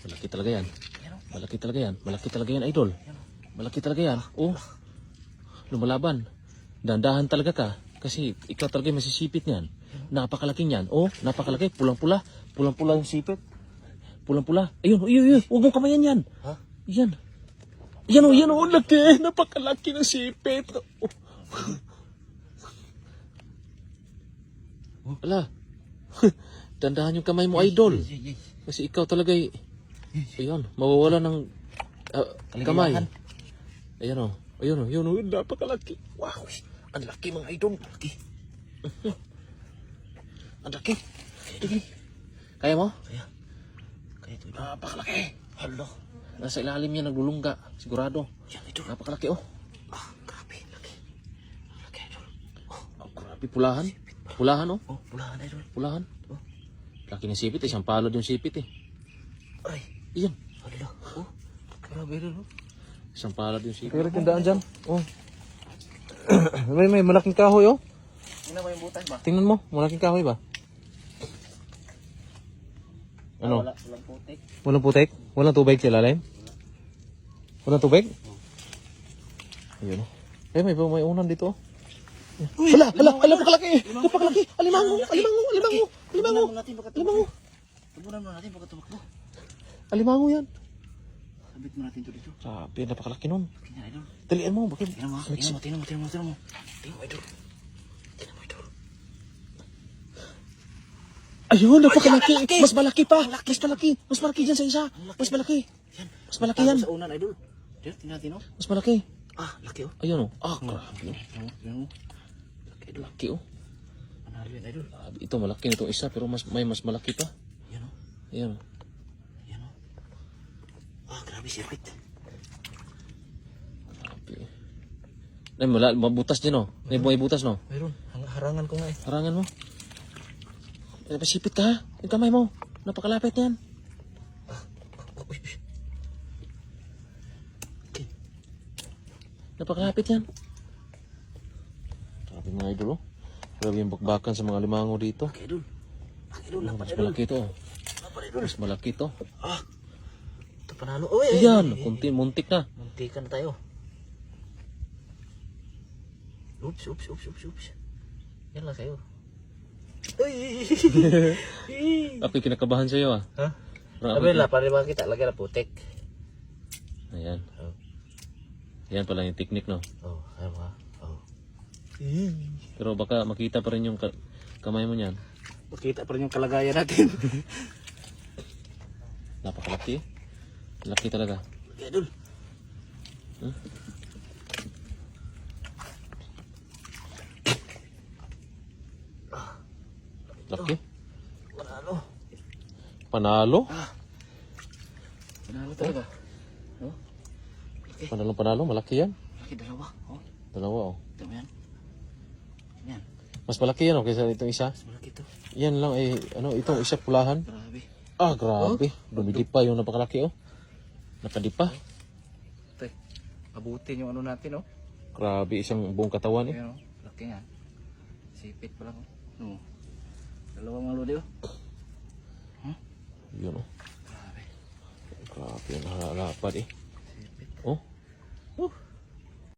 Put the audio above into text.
Malaki talaga yan. Malaki talaga yan. Malaki talaga yan, idol. Malaki talaga yan. Oh. Lumalaban. Dandahan talaga ka. Kasi ikaw talaga masisipit niyan. Napakalaki niyan. Oh, napakalaki. Pulang-pula. Pulang-pula yung sipit. Pulang-pula. Ayun, ayun. Huwag mong kamayan yan. Ha? Yan. Yan o, yan o. Laki. Napakalaki ng sipit. Oh. Ala. Dandahan yung kamay mo, idol. Kasi ikaw talaga ayun, mawawala ng kamay. Ayan o. Ayun o. Ayun o. Napakalaki. Wow. Ang laki mga idol. Laki. Ang laki. Kaya mo? Kaya. Kaya ito. Napakalaki. Hala. Nasa ilalim yan, naglulungga. Sigurado. Yan ito. Napakalaki oh. Ah, grabe. Laki. Laki idol. Oh, grabe. Pulahan. Pulahan oh. Oh, pulahan idol. Pulahan. Oh. Laki ng sipit. Isang palad yung sipit eh. Ay. Iyan. Hala. Oh. Grabe idol. Isang palad yung sipit. Pero tindaan dyan. Oh. may malaking kahoy oh. Tingnan mo yung butas ba? Tingnan mo, malaking kahoy ba? Ano? Walang putik. Walang putik? Walang tubig sa ilalim? Walang tubig? Ayun oh. May unan dito oh. Hala, napakalaki! Napakalaki! Alimango! Tabunan mo natin baka tumakbo. Tabunan mo natin baka tumakbo. Alimango yan. Sabit mo natin ito dito. Sabi, napakalaki nun. Tingnan idol. Dalian mo, bakit? Tingnan mo. Tingnan mo. Tingnan mo idol. Ayun, napakalaki! Mas malaki pa! Mas malaki! Mas malaki dyan sa isa! Mas malaki! Yan. Mas malaki yan! Sa unan idol. Tingnan natin oh. Mas malaki! Ah, laki oh. Ayun oh. Ah, grabe oh. Tingnan mo. Laki idol. Laki oh. Panalo yan idol. Ito malaki nitong isa pero may mas malaki pa. Yan oh. Ayan. Yan oh. Ah, grabe sipit. Grabe. Ay, mabutas din oh. May butas no. Mayroon. Harangan ko nga eh. Harangan mo. Ay, napasipit ka ha. Yung kamay mo. Napakalapit yan. Okay. Napakalapit yan. Grabe mga idol oh. Grabe yung bakbakan sa mga limango dito. Laki idol. Laki idol. Mas malaki ito oh. Mas malaki ito. Ah. Ito panalo. Oh, Ayan. Muntik na. Muntikan na tayo. Oops. Yan lang kayo. Uy! Ako'y kinakabahan sa'yo ah. Ha? Parang Sabi na, para makita, lagyan na putik. Ayan. Oh. Yan pala yung technique no. Oh, ayaw ha. Oh. Pero baka makita pa rin yung kamay mo niyan. Makita pa rin yung kalagayan natin. Napakalaki. Laki talaga. Laki idol. Huh? Laki. Panalo. Panalo? Panalo talaga. Oh. Panalo. Malaki yan. Laki dalawa. Oh. Dalawa oh. Ito mo yan. Yan. Mas malaki yan oh kaysa itong isa. Mas malaki ito. Yan lang eh. Ano itong isa pulahan. Grabe. Ah grabe. Dumidipa yung napakalaki oh. Nakadipa. Ito abutin yung ano natin oh. Grabe isang buong katawan eh. Ayan oh. Laki yan. Sipit pa lang oh. No. Dalawang lodi oh. Yun oh. Grabe. Grabe. Nahalapad eh. Sipit. Oh.